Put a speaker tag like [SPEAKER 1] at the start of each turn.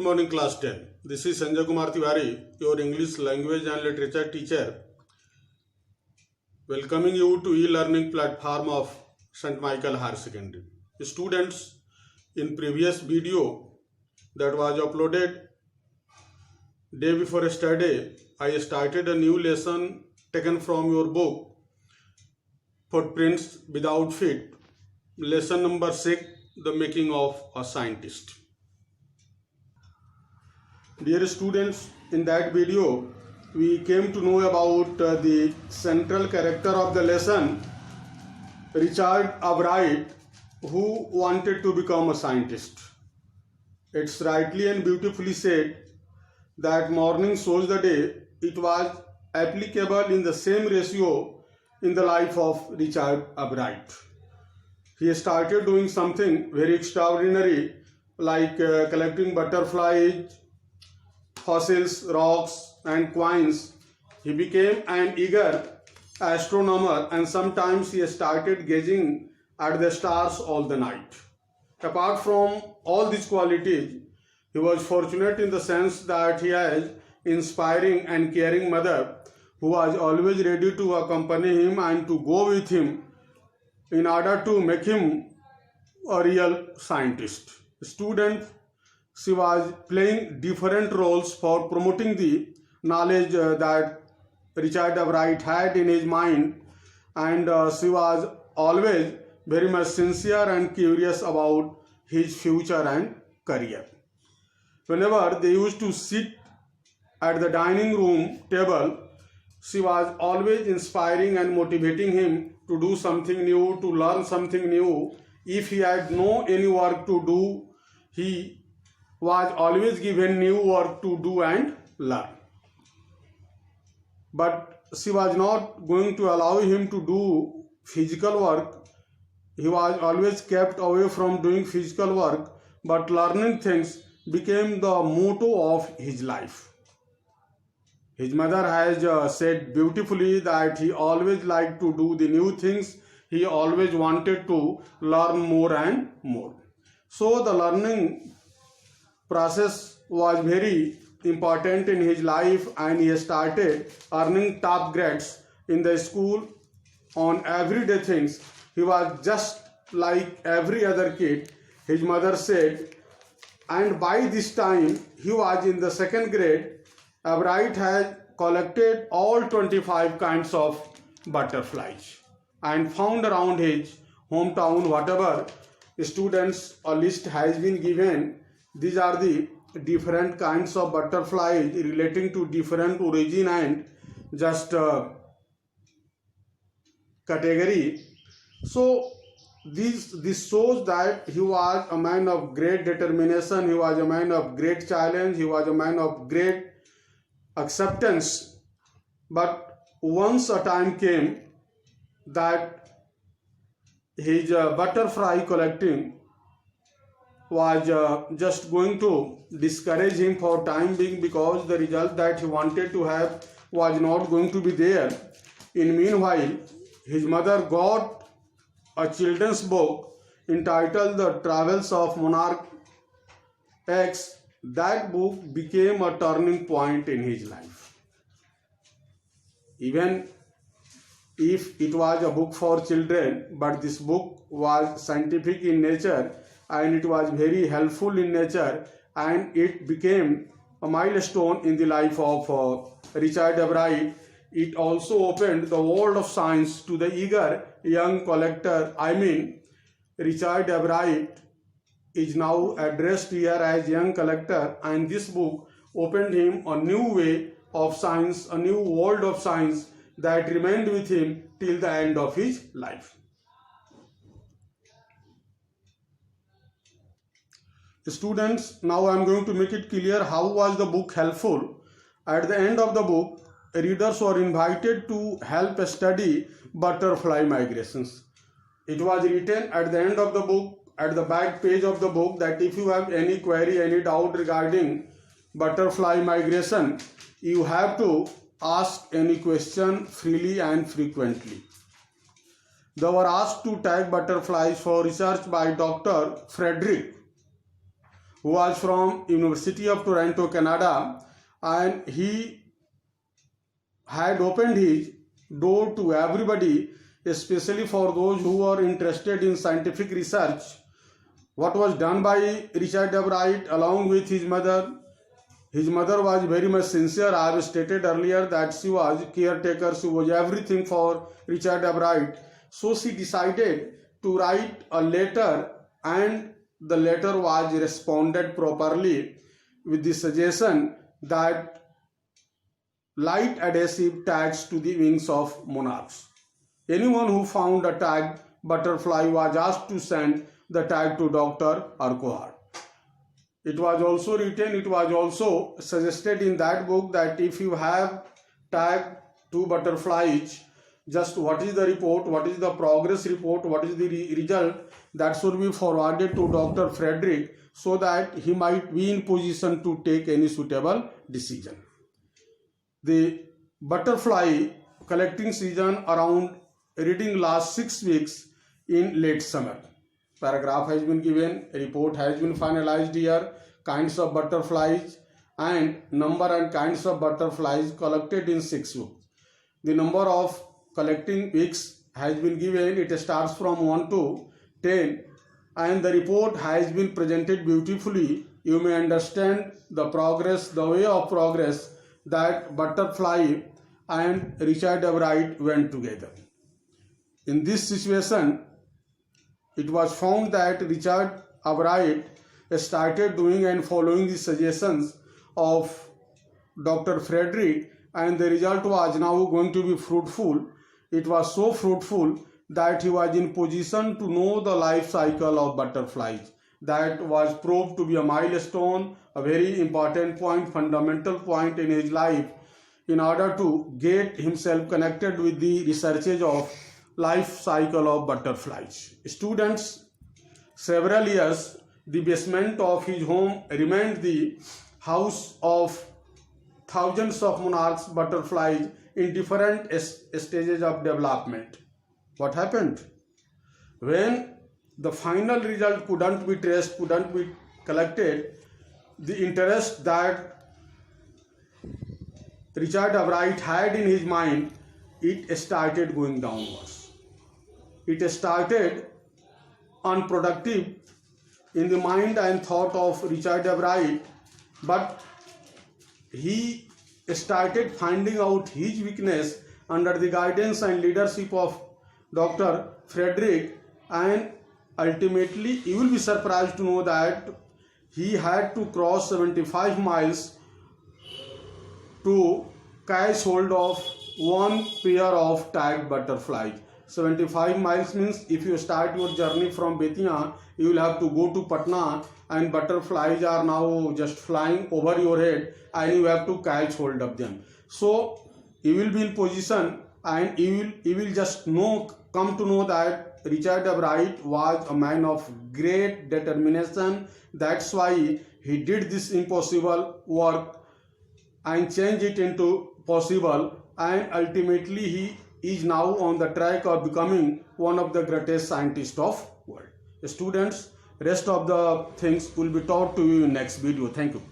[SPEAKER 1] morning class 10. This is Sanjay Kumar Tiwari, your English language and literature teacher, welcoming you to e-learning platform of St. Michael Higher Secondary. Students, in previous video that was uploaded day before yesterday, I started a new lesson taken from your book, Footprints Without Feet, lesson number 6, the making of a scientist. Dear students, in that video, we came to know about the central character of the lesson, Richard Albright, who wanted to become a scientist. It's rightly and beautifully said that morning shows the day. It was applicable in the same ratio in the life of Richard Albright. He started doing something very extraordinary, like collecting butterflies, fossils, rocks and coins. He became an eager astronomer, and sometimes he started gazing at the stars all the night. Apart from all these qualities, he was fortunate in the sense that he has inspiring and caring mother who was always ready to accompany him and to go with him in order to make him a real scientist. Student, she was playing different roles for promoting the knowledge that Richard Albright had in his mind, and she was always very much sincere and curious about his future and career. Whenever they used to sit at the dining room table, she was always inspiring and motivating him to do something new, to learn something new. If he had no any work to do, he was always given new work to do and learn. But she was not going to allow him to do physical work. He was always kept away from doing physical work, but learning things became the motto of his life. His mother has said beautifully that he always liked to do the new things. He always wanted to learn more and more. So the learning process was very important in his life, and he started earning top grades in the school on everyday things. He was just like every other kid, his mother said, and by this time he was in the second grade. Albright had collected all 25 kinds of butterflies and found around his hometown whatever students a list has been given. These are the different kinds of butterflies relating to different origin and just category. So this shows that he was a man of great determination, he was a man of great challenge, he was a man of great acceptance. But once a time came that his butterfly collecting was just going to discourage him for time being, because the result that he wanted to have was not going to be there. In meanwhile, his mother got a children's book entitled The Travels of Monarch X. That book became a turning point in his life. Even if it was a book for children, but this book was scientific in nature and it was very helpful in nature, and it became a milestone in the life of Richard Albright. It also opened the world of science to the eager young collector. Richard Albright is now addressed here as young collector, and this book opened him a new way of science, a new world of science that remained with him till the end of his life. Students, now I am going to make it clear how was the book helpful. At the end of the book, readers were invited to help study butterfly migrations. It was written at the end of the book, at the back page of the book, that if you have any query, any doubt regarding butterfly migration, you have to ask any question freely and frequently. They were asked to tag butterflies for research by Dr. Frederick, who was from University of Toronto, Canada, and he had opened his door to everybody, especially for those who are interested in scientific research. What was done by Richard W. Wright along with his mother. His mother was very much sincere. I have stated earlier that she was caretaker, she was everything for Richard W. Wright. So she decided to write a letter, and the letter was responded properly with the suggestion that light adhesive tags to the wings of monarchs. Anyone who found a tagged butterfly was asked to send the tag to Dr. Urquhart. It was also written, it was also suggested in that book that if you have tagged 2 butterflies, just what is the report, what is the progress report, what is the result, that should be forwarded to Dr. Frederick so that he might be in position to take any suitable decision. The butterfly collecting season around reading last 6 weeks in late summer. Paragraph has been given, a report has been finalized here, kinds of butterflies and number and kinds of butterflies collected in 6 weeks. The number of collecting weeks has been given, it starts from 1 to 10, and the report has been presented beautifully. You may understand the progress, the way of progress that butterfly and Richard W. Wright went together. In this situation, it was found that Richard W. Wright started doing and following the suggestions of Dr. Frederick, and the result was now going to be fruitful. It was so fruitful that he was in position to know the life cycle of butterflies. That was proved to be a milestone, a very important point, fundamental point in his life in order to get himself connected with the researches of life cycle of butterflies. Students, several years, the basement of his home remained the house of thousands of monarchs, butterflies in different stages of development. What happened? When the final result couldn't be traced, couldn't be collected, the interest that Richard W. Wright had in his mind, it started going downwards. It started unproductive in the mind and thought of Richard W. Wright, but he started finding out his weakness under the guidance and leadership of Dr. Frederick, and ultimately you will be surprised to know that he had to cross 75 miles to catch hold of one pair of tagged butterflies. 75 miles means if you start your journey from Bettiah, you will have to go to Patna, and butterflies are now just flying over your head and you have to catch hold of them. So you will be in position, and you will just come to know that Richard W. Wright was a man of great determination. That's why he did this impossible work and changed it into possible, and ultimately he is now on the track of becoming one of the greatest scientists of world. Students, rest of the things will be taught to you in next video. Thank you.